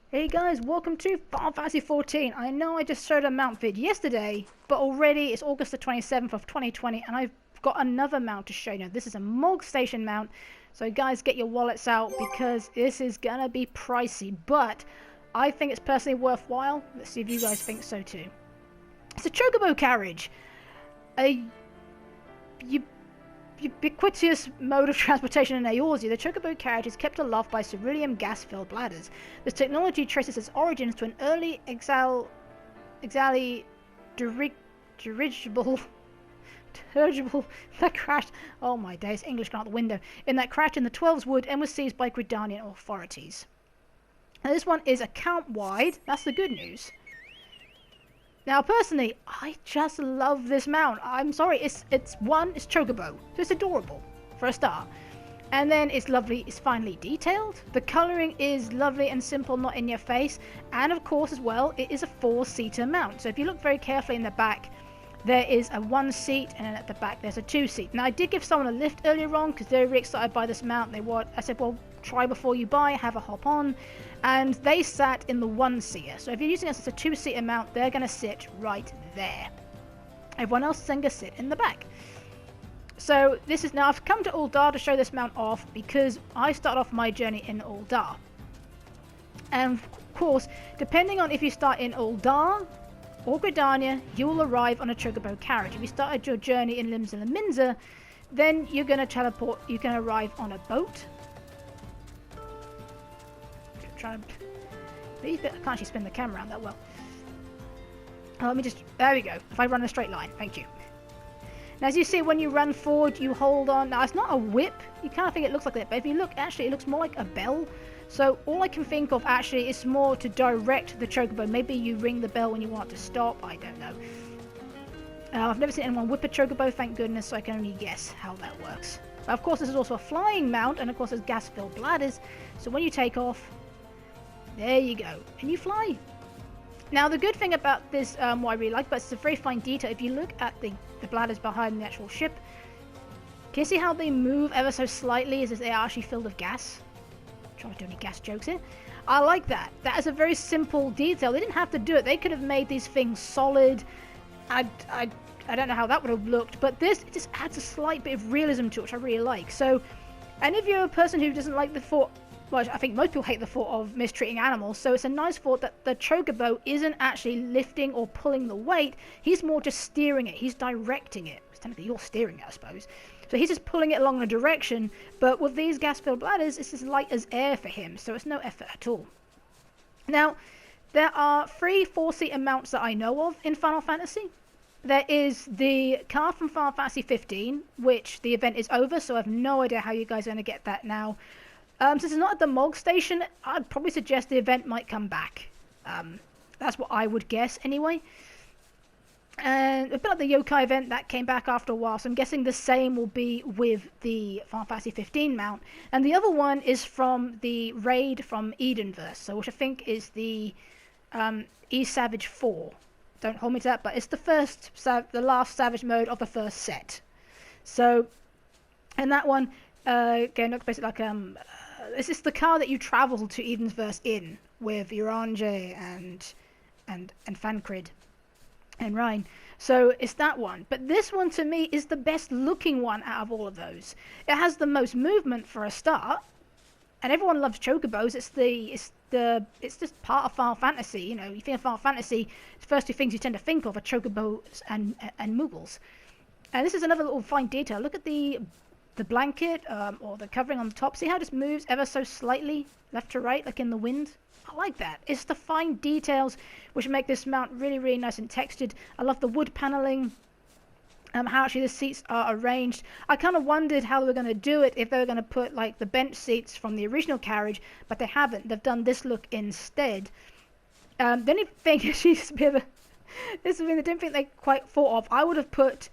Hey guys, welcome to Final Fantasy 14. I know I just showed a mount vid yesterday, but already it's August the 27th of 2020 and I've got another mount to show you. Now, this is a Mog Station mount, so guys get your wallets out because this is gonna be pricey, but I think it's personally worthwhile. Let's see if you guys think so too. It's a Chocobo Carriage, a ubiquitous mode of transportation in Eorzea. The Chocobo Carriage is kept aloft by cerulean gas-filled bladders. This technology traces its origins to an early dirigible that crashed. Oh my days, English gone out the window. That crashed in the 12's Wood and was seized by Gridanian authorities. Now this one is account-wide. That's the good news. Now, personally, I just love this mount. I'm sorry, it's Chocobo, so it's adorable, for a start. And then it's lovely, it's finely detailed. The colouring is lovely and simple, not in your face. And of course, as well, it is a 4-seater mount. So if you look very carefully in the back, there is a 1-seat, and then at the back there's a 2-seat. Now, I did give someone a lift earlier on, because they were really excited by this mount. I said, well, try before you buy, have a hop on. And they sat in the 1-seater. So if you're using this as a 2-seater mount, they're going to sit right there. Everyone else is going to sit in the back. So this is now, I've come to Uldar to show this mount off because I start off my journey in Uldar. And of course, depending on if you start in Uldar or Gridania, you will arrive on a Chocobo Carriage. If you started your journey in Limsa and Minza, then you're going to teleport, you can arrive on a boat. I can't actually spin the camera around that well. Let me just, there we go. If I run a straight line, thank you. Now as you see, when you run forward, you hold on. Now it's not a whip, you kind of think it looks like that, but if you look, actually it looks more like a bell. So all I can think of actually is more to direct the Chocobo. Maybe you ring the bell when you want to stop, I don't know. I've never seen anyone whip a Chocobo, thank goodness, so I can only guess how that works. But of course this is also a flying mount, and of course there's gas-filled bladders, so when you take off, there you go, and you fly. Now the good thing about this, what I really like, but it's a very fine detail, if you look at the bladders behind the actual ship, can you see how they move ever so slightly as if they are actually filled with gas? I'm trying to do any gas jokes here. I like that. That is a very simple detail. They didn't have to do it. They could have made these things solid. I don't know how that would have looked, but this, it just adds a slight bit of realism to it, which I really like. So, and if you're a person who doesn't like the thought, well, I think most people hate the thought of mistreating animals, so it's a nice thought that the Chocobo isn't actually lifting or pulling the weight, he's more just steering it, he's directing it. Technically you're steering it, I suppose. So he's just pulling it along a direction, but with these gas-filled bladders, it's as light as air for him, so it's no effort at all. Now, there are 3 4-seater mounts that I know of in Final Fantasy. There is the car from Final Fantasy 15, which the event is over, so I have no idea how you guys are going to get that now. Since it's not at the Mog Station, I'd probably suggest the event might come back. That's what I would guess anyway. And a bit like the Yokai event, that came back after a while, so I'm guessing the same will be with the Final Fantasy 15 mount. And the other one is from the raid from Edenverse, so which I think is the E-Savage 4. Don't hold me to that, but it's the last Savage mode of the first set. So, and that one, again, looks basically like this is the car that you travel to Edensverse in with Uranje and Fancrid and Rhine. So it's that one. But this one to me is the best looking one out of all of those. It has the most movement for a start, and everyone loves Chocobos. It's just part of Final Fantasy. You know, you think of Final Fantasy, the first 2 things you tend to think of are Chocobos and Moogles. And this is another little fine detail. Look at the blanket or the covering on the top. See how it just moves ever so slightly left to right, like in the wind? I like that. It's the fine details which make this mount really, really nice and textured. I love the wood paneling, how actually the seats are arranged. I kind of wondered how they were going to do it, if they were going to put like the bench seats from the original carriage, but they haven't. They've done this look instead. The only thing is, she's a bit of a, this is the didn't think they quite thought of. I would have put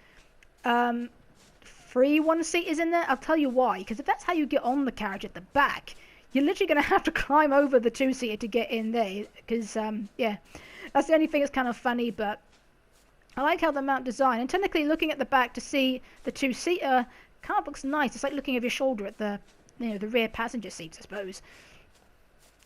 3 1-seaters in there. I'll tell you why, because if that's how you get on the carriage at the back, you're literally going to have to climb over the 2-seater to get in there, because yeah, that's the only thing that's kind of funny. But I like how the mount design, and technically looking at the back to see the 2-seater kind of looks nice. It's like looking over your shoulder at the, you know, the rear passenger seats, I suppose.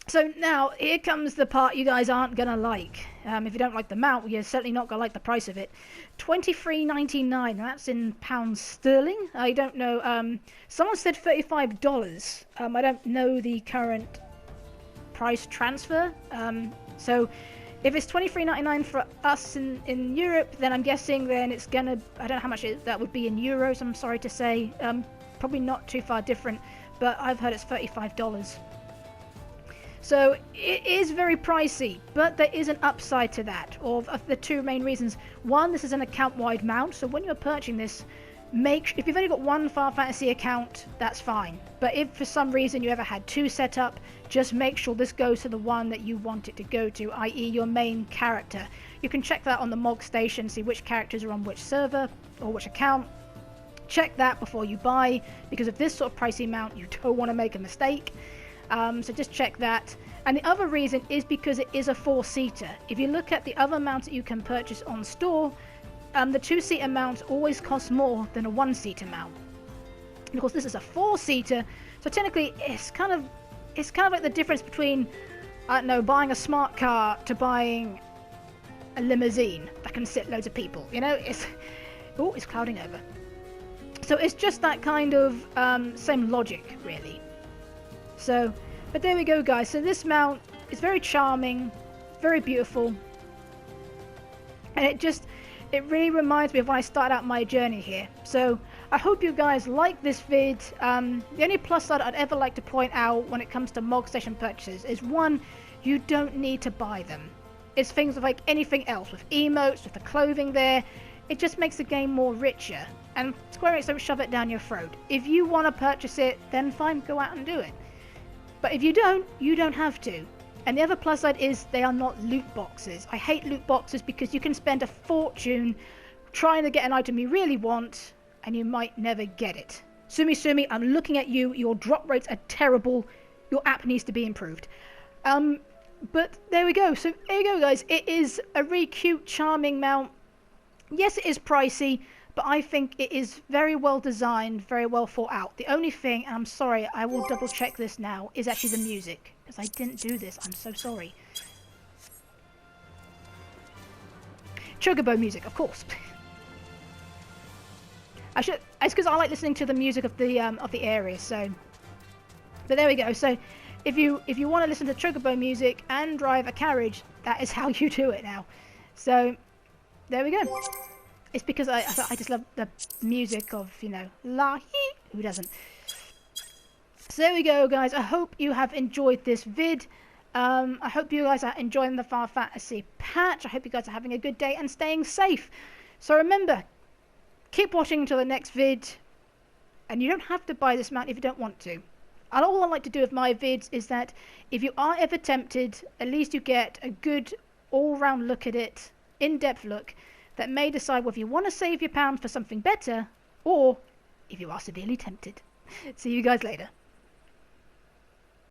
So now, here comes the part you guys aren't going to like. If you don't like the mount, you're certainly not going to like the price of it. $23.99, that's in pounds sterling. I don't know. Someone said $35. I don't know the current price transfer. So if it's $23.99 for us in Europe, then I'm guessing then it's going to... I don't know how much that would be in euros, I'm sorry to say. Probably not too far different, but I've heard it's $35. So it is very pricey, but there is an upside to that, of the two main reasons. One, this is an account-wide mount, so when you're purchasing this, if you've only got one Final Fantasy account, that's fine. But if for some reason you ever had two set up, just make sure this goes to the one that you want it to go to, i.e. your main character. You can check that on the Mog Station, see which characters are on which server or which account. Check that before you buy, because of this sort of pricey mount, you don't want to make a mistake. So just check that. And the other reason is because it is a 4-seater. If you look at the other mounts that you can purchase on store, the 2-seater mounts always cost more than a 1-seater mount. And of course, this is a 4-seater, so technically it's kind of like the difference between, I don't know, buying a smart car to buying a limousine that can sit loads of people. You know, it's clouding over. So it's just that kind of same logic, really. So, but there we go, guys. So this mount is very charming, very beautiful, and it really reminds me of when I started out my journey here. So I hope you guys like this vid. The only plus side I'd ever like to point out when it comes to Mog Station purchases is, one, you don't need to buy them. It's things like anything else, with emotes, with the clothing there. It just makes the game more richer, and Square Enix don't shove it down your throat. If you want to purchase it, then fine, go out and do it. But if you don't have to. And the other plus side is they are not loot boxes. I hate loot boxes because you can spend a fortune trying to get an item you really want, and you might never get it. Sumi, I'm looking at you. Your drop rates are terrible. Your app needs to be improved. But there we go. So there you go, guys. It is a really cute, charming mount. Yes, it is pricey, but I think it is very well designed, very well thought out. The only thing, and I'm sorry, I will double check this now, is actually the music. Because I didn't do this, I'm so sorry. Chocobo music, of course. It's because I like listening to the music of the area, so. But there we go. So if you want to listen to Chocobo music and drive a carriage, that is how you do it now. So there we go. It's because I just love the music of, you know, la-hee. Who doesn't? So there we go, guys. I hope you have enjoyed this vid. I hope you guys are enjoying the Final Fantasy patch. I hope you guys are having a good day and staying safe. So remember, keep watching until the next vid. And you don't have to buy this mount if you don't want to. And all I like to do with my vids is that if you are ever tempted, at least you get a good all-round look at it, in-depth look, that may decide whether you want to save your pound for something better, or if you are severely tempted. See you guys later.